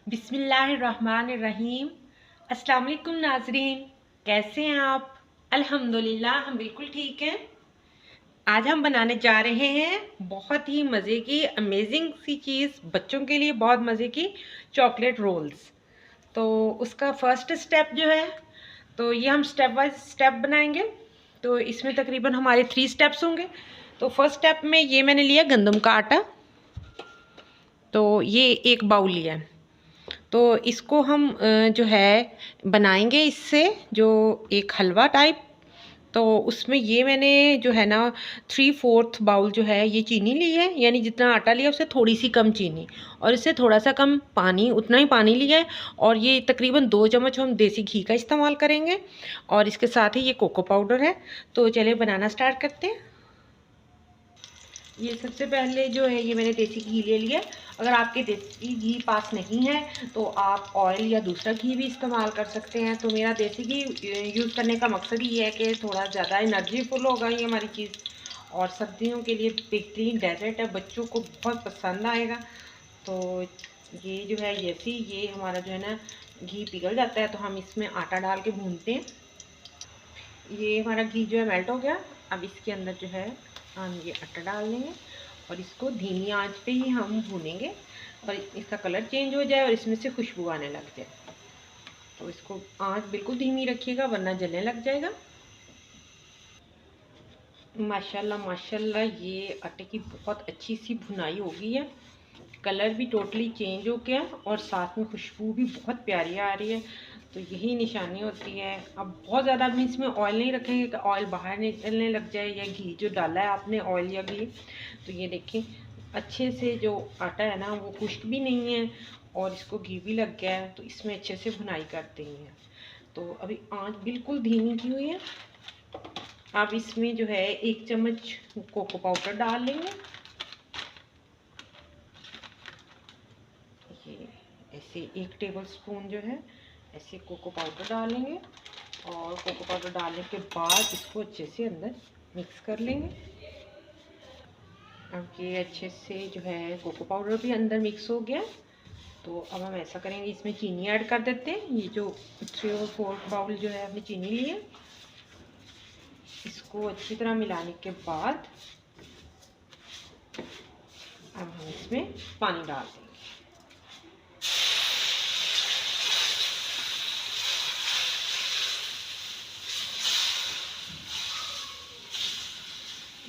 बिस्मिल्लाहिर्रहमानिर्रहीम। अस्सलाम वालेकुम नाज़रीन, कैसे हैं आप? अल्हम्दुलिल्लाह हम बिल्कुल ठीक हैं। आज हम बनाने जा रहे हैं बहुत ही मज़े की अमेजिंग सी चीज़, बच्चों के लिए बहुत मज़े की चॉकलेट रोल्स। तो उसका फर्स्ट स्टेप जो है, तो ये हम स्टेप बाय स्टेप बनाएंगे। तो इसमें तकरीबन हमारे 3 स्टेप्स होंगे। तो फर्स्ट स्टेप में ये मैंने लिया गंदम का आटा, तो ये 1 बाउल लिया है। तो इसको हम जो है बनाएंगे इससे जो एक हलवा टाइप। तो उसमें ये मैंने जो है ना 3/4 बाउल जो है ये चीनी ली है, यानी जितना आटा लिया उससे थोड़ी सी कम चीनी, और इससे थोड़ा सा कम पानी, उतना ही पानी लिया है। और ये तकरीबन 2 चम्मच हम देसी घी का इस्तेमाल करेंगे, और इसके साथ ही ये कोको पाउडर है। तो चलिए बनाना स्टार्ट करते हैं। ये सबसे पहले जो है ये मैंने देसी घी ले लिया। अगर आपके देसी घी पास नहीं है तो आप ऑयल या दूसरा घी भी इस्तेमाल कर सकते हैं। तो मेरा देसी घी यूज़ करने का मकसद ये है कि थोड़ा ज़्यादा एनर्जीफुल होगा ये हमारी चीज़, और सर्दियों के लिए बेहतरीन डेजर्ट है, बच्चों को बहुत पसंद आएगा। तो ये जो है जैसे ये हमारा जो है ना घी पिघल जाता है तो हम इसमें आटा डाल के भूनते हैं। ये हमारा घी जो है मेल्ट हो गया। अब इसके अंदर जो है हम ये आटा डाल देंगे और इसको धीमी आंच पे ही हम भूनेंगे, और इसका कलर चेंज हो जाए और इसमें से खुशबू आने लग जाए। तो इसको आंच बिल्कुल धीमी रखिएगा वरना जलने लग जाएगा। माशाल्लाह माशाल्लाह ये आटे की बहुत अच्छी सी भुनाई हो गई है, कलर भी टोटली चेंज हो गया और साथ में खुशबू भी बहुत प्यारी आ रही है। तो यही निशानी होती है। अब बहुत ज़्यादा भी इसमें ऑयल नहीं रखेंगे कि ऑयल बाहर निकलने लग जाए, या घी जो डाला है आपने ऑयल या घी। तो ये देखें अच्छे से जो आटा है ना वो खुश्क भी नहीं है और इसको घी भी लग गया है, तो इसमें अच्छे से भुनाई करते हैं। तो अभी आंच बिल्कुल धीमी की हुई है। अब इसमें जो है 1 चम्मच कोको पाउडर डाल लेंगे। ये ऐसे 1 टेबलस्पून जो है ऐसे कोको पाउडर डालेंगे, और कोको पाउडर डालने के बाद इसको अच्छे से अंदर मिक्स कर लेंगे। अब ये अच्छे से जो है कोको पाउडर भी अंदर मिक्स हो गया। तो अब हम ऐसा करेंगे, इसमें चीनी ऐड कर देते हैं। ये जो 3/4 बाउल जो है हमने चीनी ली है, इसको अच्छी तरह मिलाने के बाद अब हम इसमें पानी डाल देंगे।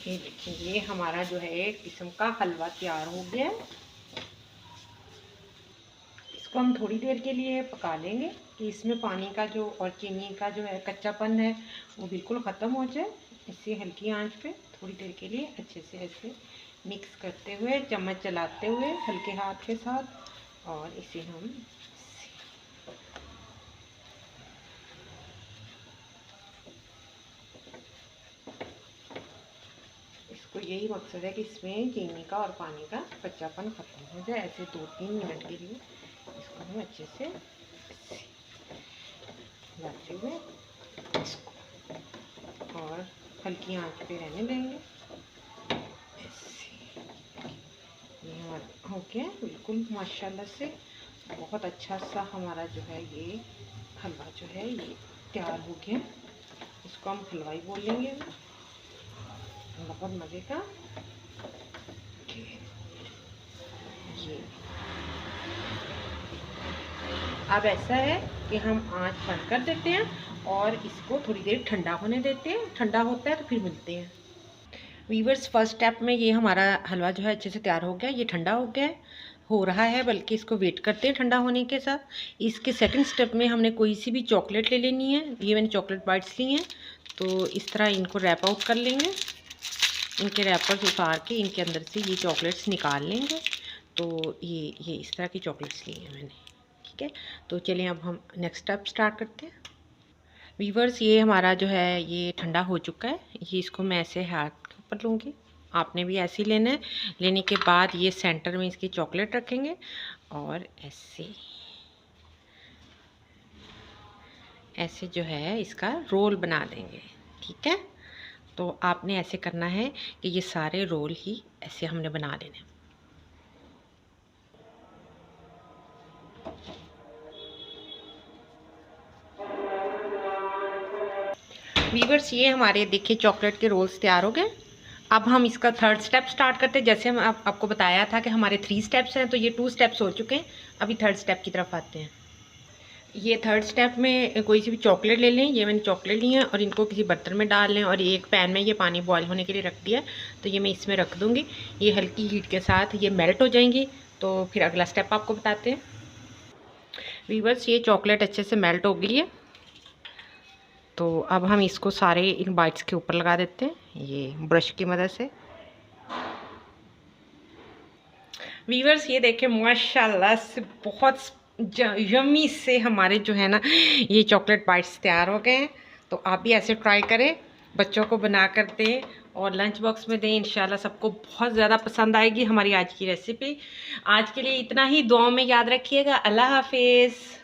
ये देखिए ये हमारा जो है एक किस्म का हलवा तैयार हो गया है। इसको हम थोड़ी देर के लिए पका लेंगे कि इसमें पानी का जो और चीनी का जो है कच्चापन है वो बिल्कुल ख़त्म हो जाए। इसे हल्की आंच पे थोड़ी देर के लिए अच्छे से ऐसे मिक्स करते हुए, चम्मच चलाते हुए हल्के हाथ के साथ, और इसे हम इसको यही मकसद है कि इसमें चीनी का और पानी का कच्चापन ख़त्म हो जाए। ऐसे 2-3 मिनट के लिए इसको हम अच्छे से लाते हुए इसको और हल्की आंच पे रहने देंगे। ये हमारा हो गया बिल्कुल माशाल्लाह से। बहुत अच्छा सा हमारा जो है ये हलवा जो है ये तैयार हो गया। इसको हम हलवाई बोल लेंगे, बहुत मज़े का। ये अब ऐसा है कि हम आंच बंद कर देते हैं और इसको थोड़ी देर ठंडा होने देते हैं। ठंडा होता है तो फिर मिलते हैं। वीवर्स फर्स्ट स्टेप में ये हमारा हलवा जो है अच्छे से तैयार हो गया, ये ठंडा हो गया है, हो रहा है, बल्कि इसको वेट करते हैं ठंडा होने के साथ। इसके सेकंड स्टेप में हमने कोई सी भी चॉकलेट ले लेनी है। ये मैंने चॉकलेट बाइट्स ली हैं, तो इस तरह इनको रैप आउट कर लेंगे। इनके रैपर्स उतार के इनके अंदर से ये चॉकलेट्स निकाल लेंगे। तो ये इस तरह की चॉकलेट्स ली हैं मैंने, ठीक है। तो चलिए अब हम नेक्स्ट स्टेप स्टार्ट करते हैं। वीवर्स ये हमारा जो है ये ठंडा हो चुका है। ये इसको मैं ऐसे हाथ के ऊपर लूँगी, आपने भी ऐसे ही लेना है। लेने के बाद ये सेंटर में इसकी चॉकलेट रखेंगे और ऐसे ऐसे जो है इसका रोल बना देंगे, ठीक है। तो आपने ऐसे करना है कि ये सारे रोल ही ऐसे हमने बना लेने। वीवर्स ये हमारे देखिए चॉकलेट के रोल्स तैयार हो गए। अब हम इसका थर्ड स्टेप स्टार्ट करते हैं। जैसे हम आपको बताया था कि हमारे 3 स्टेप्स हैं, तो ये 2 स्टेप्स हो चुके हैं। अभी थर्ड स्टेप की तरफ आते हैं। ये थर्ड स्टेप में कोई सी भी चॉकलेट ले लें। ये मैंने चॉकलेट ली है और इनको किसी बर्तन में डाल लें। और एक पैन में ये पानी बॉयल होने के लिए रख दिया, तो ये मैं इसमें रख दूँगी। ये हल्की हीट के साथ ये मेल्ट हो जाएंगी। तो फिर अगला स्टेप आपको बताते हैं। वीवर्स ये चॉकलेट अच्छे से मेल्ट हो गई है, तो अब हम इसको सारे इन बाइट्स के ऊपर लगा देते हैं ये ब्रश की मदद से। वीवर्स ये देखें माशाल्लाह से बहुत यम्मी से हमारे जो है ना ये चॉकलेट बाइट्स तैयार हो गए हैं। तो आप भी ऐसे ट्राई करें, बच्चों को बना कर दें और लंच बॉक्स में दें। इंशाल्लाह सबको बहुत ज़्यादा पसंद आएगी हमारी आज की रेसिपी। आज के लिए इतना ही, दुआओं में याद रखिएगा। अल्लाह हाफिज़।